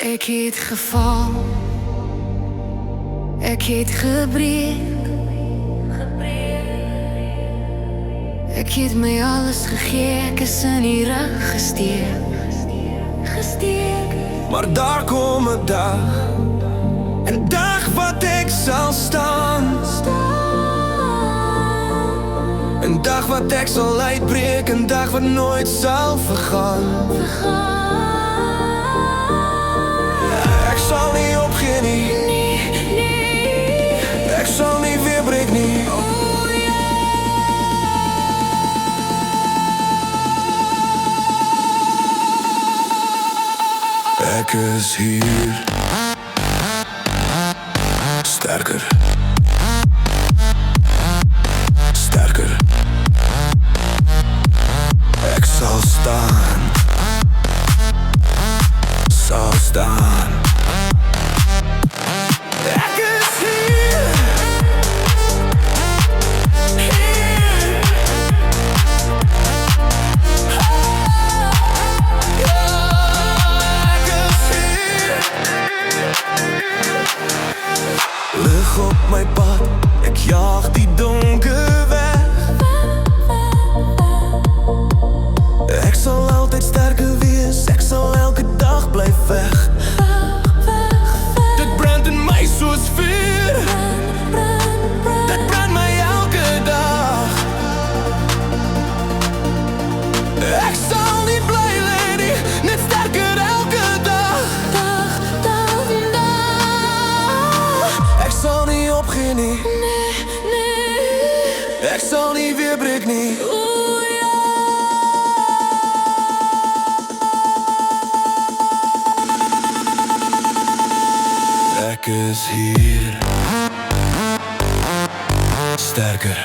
Ik het geval, ik het gebreek. Ik het my alles gegee, ek is in die rug gesteek. Maar daar kom 'n dag, 'n dag wat ek sal staan. 'n dag wat ek sal uitbreek, 'n dag wat nooit sal vergaan. Ek sal nie opgee nie, ek sal nie weer breek nie. Ek is hier, sterker, sterker. Ek sal staan, sal staan. Ek is hier, hier. Lig op my pad, ek jaag die donker weg. Ek sal altyd sterker wees, ek sal elke dag bly veg. Dit brand in my soos vuur, dit brand my elke dag. Ek sal nie bly lê nie, net sterker elke dag. Ek sal nie opgee nie, ek sal nie weer breek nie. Ek is hier, sterker.